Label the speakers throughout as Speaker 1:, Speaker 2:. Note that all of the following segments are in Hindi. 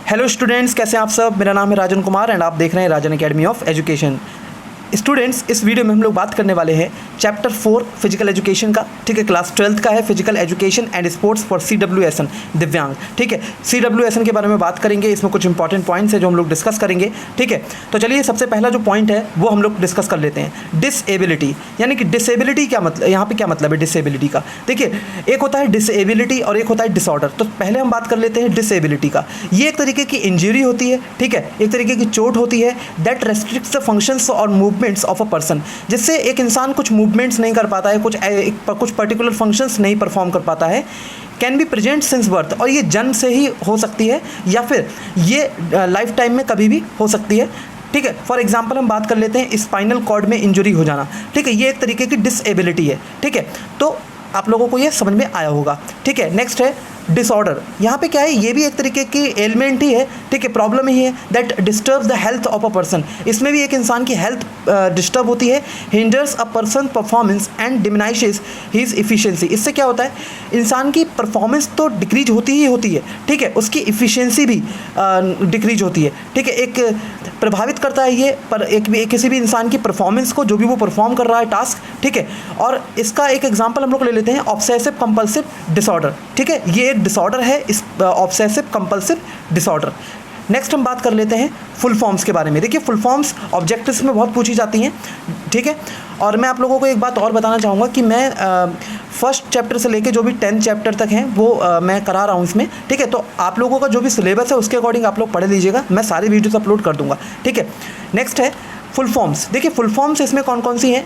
Speaker 1: हेलो स्टूडेंट्स, कैसे हैं आप सब। मेरा नाम है राजन कुमार एंड आप देख रहे हैं राजन एकेडमी ऑफ एजुकेशन। स्टूडेंट्स, इस वीडियो में हम लोग बात करने वाले हैं चैप्टर 4 फिजिकल एजुकेशन का। ठीक है, क्लास 12th का है physical education and sports for CWSN दिव्यांग। ठीक है, CWSN के बारे में बात करेंगे। इसमें कुछ इंपॉर्टेंट पॉइंट्स है जो हम लोग डिस्कस करेंगे। ठीक है, तो चलिए सबसे पहला जो पॉइंट है वो हम लोग डिस्कस कर लेते हैं। डिसेबिलिटी, यानी कि डिसेबिलिटी क्या मतलब, यहाँ पे क्या मतलब है डिसेबिलिटी का। देखिए, एक होता है डिसेबिलिटी और एक होता है डिसऑर्डर। तो पहले हम बात कर लेते हैं डिसेबिलिटी का। ये एक तरीके की इंजरी होती है, ठीक है, एक तरीके की चोट होती है दैट रेस्ट्रिक्ट्स द फंक्शंस और मूवमेंट्स ऑफ अ पर्सन, जिससे एक इंसान कुछ मूवमेंट्स नहीं कर पाता है, कुछ पर्टिकुलर फंक्शंस नहीं परफॉर्म कर पाता है। Can be present since birth, और ये जन्म से ही हो सकती है या फिर ये लाइफ टाइम में कभी भी हो सकती है। ठीक है, फॉर एग्जांपल हम बात कर लेते हैं स्पाइनल कॉर्ड में इंजरी हो जाना। ठीक है, ये एक तरीके की डिसेबिलिटी है। ठीक है, तो आप लोगों को ये समझ में आया होगा। ठीक है, नेक्स्ट है डिसऑर्डर। यहाँ पे क्या है, ये भी एक तरीके की एलिमेंट ही है। ठीक है, प्रॉब्लम ही है that disturbs the health of a person. इसमें भी एक इंसान की हेल्थ डिस्टर्ब होती है। Hinders a person performance and diminishes his efficiency. इससे क्या होता है, इंसान की परफॉर्मेंस तो डिक्रीज होती ही होती है। ठीक है, उसकी इफिशियंसी भी डिक्रीज होती है। ठीक है, एक प्रभावित करता है ये पर किसी भी इंसान की परफॉर्मेंस को, जो भी वो परफॉर्म कर रहा है टास्क। ठीक है, और इसका एक एग्जांपल हम लोग ले लेते हैं ऑब्सेसिव कंपल्सिव डिसऑर्डर। ठीक है, ये एक डिसऑर्डर है, इस ऑब्सेसिव कंपल्सिव डिसऑर्डर। नेक्स्ट हम बात कर लेते हैं फुल फॉर्म्स के बारे में। देखिए, फुल फॉर्म्स ऑब्जेक्टिव्स में बहुत पूछी जाती हैं। ठीक है, और मैं आप लोगों को एक बात और बताना चाहूँगा कि मैं फर्स्ट चैप्टर से लेके जो भी 10th चैप्टर तक हैं वो मैं करा रहा हूँ इसमें। ठीक है, तो आप लोगों का जो भी सिलेबस है उसके अकॉर्डिंग आप लोग पढ़ लीजिएगा। मैं सारी वीडियोस अपलोड कर दूँगा। ठीक है, नेक्स्ट है फुल फॉर्म्स। देखिए, फुल फॉर्म्स इसमें कौन कौन सी हैं,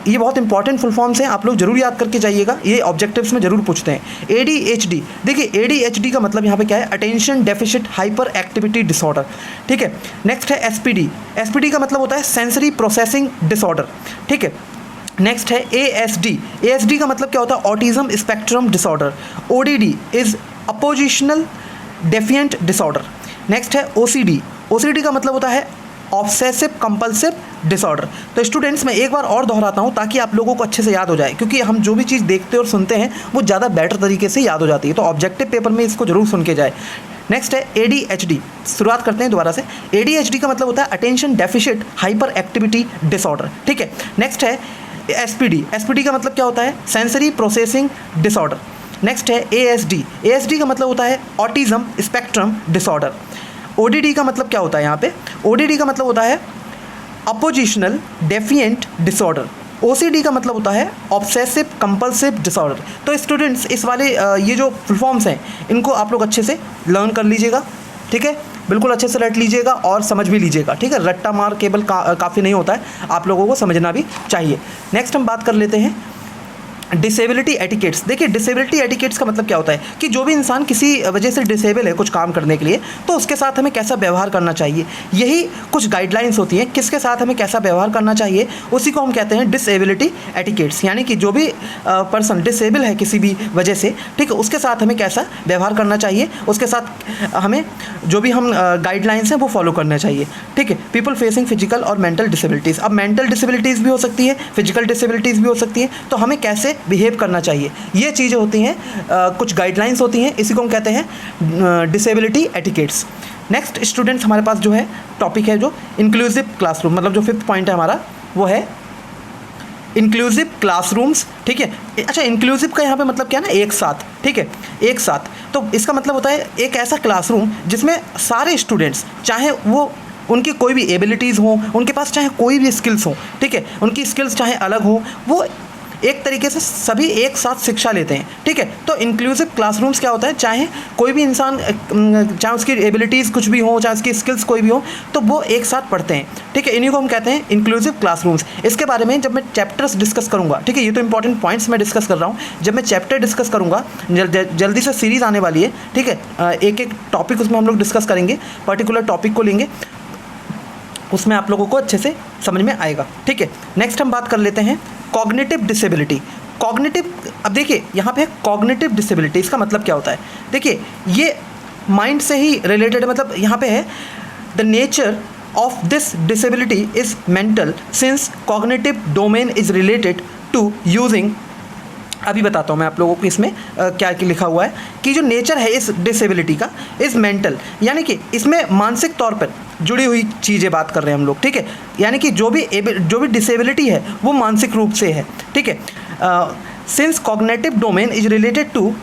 Speaker 1: ये बहुत इंपॉर्टेंट फुल फॉर्म्स हैं, आप लोग जरूर याद करके जाइएगा। ये ऑब्जेक्टिव्स में जरूर पूछते हैं। ADHD, देखिए ADHD का मतलब यहाँ पे क्या है, attention deficit hyper activity disorder. ठीक है, नेक्स्ट है SPD। SPD का मतलब होता है सेंसरी प्रोसेसिंग डिसऑर्डर। ठीक है, नेक्स्ट है ASD। ASD का मतलब क्या होता है, autism spectrum disorder. ODD is oppositional defiant disorder. Next है OCD। OCD का मतलब होता है ऑब्सेसिव कंपल्सिव डिसऑर्डर। तो स्टूडेंट्स, मैं एक बार और दोहराता हूँ ताकि आप लोगों को अच्छे से याद हो जाए, क्योंकि हम जो भी चीज़ देखते और सुनते हैं वो ज़्यादा बेटर तरीके से याद हो जाती है। तो ऑब्जेक्टिव पेपर में इसको जरूर सुन के जाए। नेक्स्ट है ADHD। शुरुआत करते हैं दोबारा से। ADHD का मतलब होता है attention deficit hyper activity disorder. ठीक है, नेक्स्ट है SPD। SPD का मतलब क्या होता है, सेंसरी प्रोसेसिंग डिसऑर्डर। नेक्स्ट है ASD। ASD का मतलब होता है ऑटिज्म स्पेक्ट्रम डिसऑर्डर। ODD का मतलब क्या होता है, यहाँ पे ODD का मतलब होता है अपोजिशनल डेफिएंट डिसऑर्डर। OCD का मतलब होता है ऑब्सेसिव कंपल्सिव डिसऑर्डर। तो स्टूडेंट्स, इस वाले ये जो फुल फॉर्म्स हैं इनको आप लोग अच्छे से लर्न कर लीजिएगा। ठीक है, बिल्कुल अच्छे से रट लीजिएगा और समझ भी लीजिएगा। ठीक है, रट्टा मार केवल काफ़ी नहीं होता है, आप लोगों को समझना भी चाहिए। नेक्स्ट हम बात कर लेते हैं डिसेबिलिटी एटिकेट्स। देखिए, डिसेबिलिटी एटिकेट्स का मतलब क्या होता है कि जो भी इंसान किसी वजह से डिसेबल है कुछ काम करने के लिए, तो उसके साथ हमें कैसा व्यवहार करना चाहिए, यही कुछ गाइडलाइंस होती हैं। किसके साथ हमें कैसा व्यवहार करना चाहिए, उसी को हम कहते हैं डिसेबिलिटी एटिकेट्स। यानी कि जो भी पर्सन डिसेबल है किसी भी वजह से, ठीक है, उसके साथ हमें कैसा व्यवहार करना चाहिए, उसके साथ हमें जो भी हम गाइडलाइंस हैं वो फॉलो करना चाहिए। ठीक है, पीपल फेसिंग फिजिकल और मेंटल डिसेबिलिटीज़। अब मेंटल डिसेबिलिटीज़ भी हो सकती है, फिजिकल डिसेबिलिटीज़ भी हो सकती है, तो हमें कैसे बिहेव करना चाहिए, ये चीज़ें होती हैं, कुछ गाइडलाइंस होती हैं, इसी को हम कहते हैं डिसेबिलिटी एटिकेट्स। नेक्स्ट स्टूडेंट्स, हमारे पास जो है टॉपिक है जो इंक्लूसिव क्लासरूम, मतलब जो 5th पॉइंट है हमारा वो है इंक्लूसिव क्लासरूम्स। ठीक है, अच्छा, इंक्लूसिव का यहाँ पे मतलब क्या है ना, एक साथ। ठीक है, एक साथ, तो इसका मतलब होता है एक ऐसा क्लासरूम जिसमें सारे स्टूडेंट्स, चाहे वो उनकी कोई भी एबिलिटीज़ हों, उनके पास चाहे कोई भी स्किल्स हों, ठीक है, उनकी स्किल्स चाहे अलग हो, वो एक तरीके से सभी एक साथ शिक्षा लेते हैं। ठीक है, तो इंक्लूसिव क्लासरूम्स क्या होता है, चाहे कोई भी इंसान, चाहे उसकी एबिलिटीज़ कुछ भी हो, चाहे उसकी स्किल्स कोई भी हो, तो वो एक साथ पढ़ते हैं। ठीक है, इन्हीं को हम कहते हैं इंक्लूसिव क्लासरूम्स। इसके बारे में जब मैं चैप्टर्स डिस्कस करूँगा, ठीक है, ये तो इंपॉर्टेंट पॉइंट्स मैं डिस्कस कर रहा हूँ, जब मैं चैप्टर डिस्कस करूँगा, जल्दी से सीरीज़ आने वाली है। ठीक है, एक एक टॉपिक उसमें हम लोग डिस्कस करेंगे, पर्टिकुलर टॉपिक को लेंगे, उसमें आप लोगों को अच्छे से समझ में आएगा। ठीक है, नेक्स्ट हम बात कर लेते हैं कॉग्निटिव डिसेबिलिटी। कॉग्निटिव, अब देखिए यहाँ पे कॉग्निटिव डिसेबिलिटी, इसका मतलब क्या होता है, देखिए ये माइंड से ही रिलेटेड है। मतलब यहाँ पे है the nature of this disability is mental since cognitive domain is related to using अभी बताता हूँ मैं आप लोगों को इसमें क्या लिखा हुआ है कि जो नेचर है इस डिसेबिलिटी का इज़ मेंटल, यानी कि इसमें मानसिक तौर पर जुड़ी हुई चीज़ें बात कर रहे हैं हम लोग, ठीक है। यानी कि जो भी डिसेबिलिटी है वो मानसिक रूप से है, ठीक है। Since cognitive domain is related to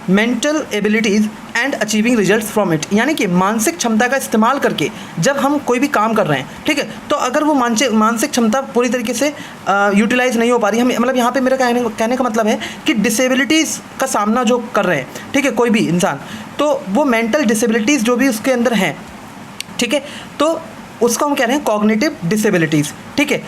Speaker 1: mental abilities and achieving results from it, यानी कि मानसिक क्षमता का इस्तेमाल करके जब हम कोई भी काम कर रहे हैं, ठीक है, तो अगर वो मानसिक क्षमता पूरी तरीके से यूटिलाइज नहीं हो पा रही है, मतलब यहाँ पे मेरा कहने का मतलब है कि डिसेबिलिटीज़ का सामना जो कर रहे हैं, ठीक है, कोई भी इंसान, तो वो मेंटल डिसेबिलिटीज़ जो भी उसके अंदर हैं, ठीक है, तो उसको हम कह रहे हैं कॉग्निटिव डिसेबिलिटीज़, ठीक है।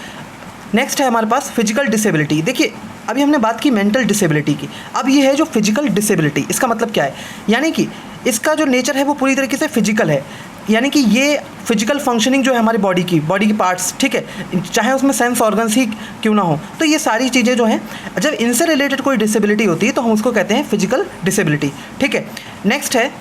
Speaker 1: नेक्स्ट है हमारे पास फिजिकल डिसेबिलिटी। देखिए अभी हमने बात की मेंटल डिसेबिलिटी की, अब ये है जो फिजिकल डिसेबिलिटी। इसका मतलब क्या है, यानी कि इसका जो नेचर है वो पूरी तरीके से फिजिकल है, यानी कि ये फिजिकल फंक्शनिंग जो है हमारी बॉडी की पार्ट्स, ठीक है, चाहे उसमें सेंस ऑर्गन्स ही क्यों ना हो, तो ये सारी चीज़ें जो हैं जब इनसे रिलेटेड कोई डिसेबिलिटी होती है तो हम उसको कहते हैं फिजिकल डिसेबिलिटी, ठीक है। नेक्स्ट है,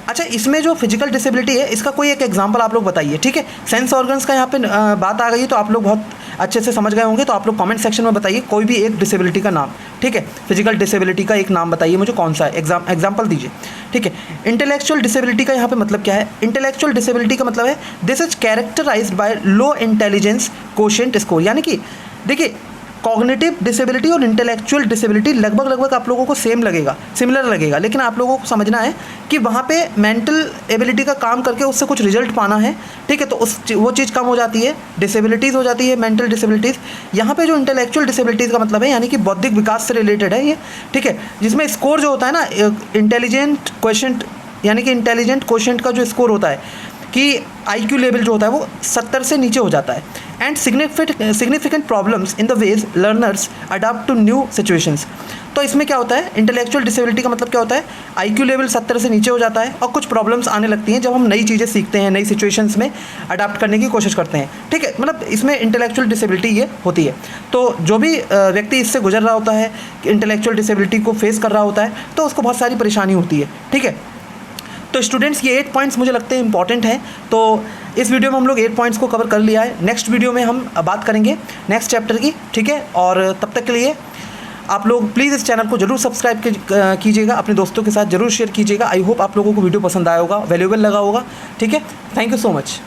Speaker 1: अच्छा इसमें जो फिजिकल डिसेबिलिटी है इसका कोई एक एग्जांपल आप लोग बताइए, ठीक है। सेंस ऑर्गन्स का यहाँ पे बात आ गई तो आप लोग बहुत अच्छे से समझ गए होंगे, तो आप लोग कमेंट सेक्शन में बताइए कोई भी एक डिसेबिलिटी का नाम, ठीक है, फिजिकल डिसेबिलिटी का एक नाम बताइए मुझे, कौन सा है, एग्जाम्पल दीजिए, ठीक है। इंटेलेक्चुअल डिसेबिलिटी का यहाँ पे मतलब क्या है, इंटेलेक्चुअल डिसेबिलिटी का मतलब है this is characterized by low intelligence quotient score, यानी कि देखिए कॉग्निटिव डिसेबिलिटी और इंटेलेक्चुअल डिसेबिलिटी लगभग आप लोगों को सिमिलर लगेगा, लेकिन आप लोगों को समझना है कि वहाँ पे मेंटल एबिलिटी का काम करके उससे कुछ रिजल्ट पाना है, ठीक है, तो वो चीज़ कम हो जाती है, डिसेबिलिटीज़ हो जाती है मेंटल डिसेबिलिटीज़। यहाँ पे जो इंटेलेक्चुअल डिसेबिलिटीज़ का मतलब है यानी कि बौद्धिक विकास से रिलेटेड है ये, ठीक है, जिसमें स्कोर जो होता है ना इंटेलिजेंट क्वेश्चन, यानी कि इंटेलिजेंट क्वेश्चन का जो स्कोर होता है कि IQ लेवल जो होता है वो 70 से नीचे हो जाता है, and significant problems in the ways learners adapt to new situations. तो इसमें क्या होता है, इंटेलेक्चुअल डिसेबिलिटी का मतलब क्या होता है, IQ लेवल 70 से नीचे हो जाता है और कुछ प्रॉब्लम्स आने लगती हैं जब हम नई चीज़ें सीखते हैं, नई सिचुएशंस में अडाप्ट करने की कोशिश करते हैं, ठीक है, मतलब इसमें इंटेलेक्चुअल डिसेबिलिटी ये होती है। तो जो भी व्यक्ति इससे गुजर रहा होता है, इंटेलेक्चुअल डिसेबिलिटी को फेस कर रहा होता है, तो उसको बहुत सारी परेशानी होती है, ठीक है। तो स्टूडेंट्स ये 8 पॉइंट्स मुझे लगते हैं इंपॉर्टेंट हैं, तो इस वीडियो में हम लोग 8 पॉइंट्स को कवर कर लिया है। नेक्स्ट वीडियो में हम बात करेंगे नेक्स्ट चैप्टर की, ठीक है, और तब तक के लिए आप लोग प्लीज़ इस चैनल को जरूर सब्सक्राइब कीजिएगा, अपने दोस्तों के साथ जरूर शेयर कीजिएगा। आई होप आप लोगों को वीडियो पसंद आया होगा, वैल्यूएबल लगा होगा, ठीक है। Thank you so much.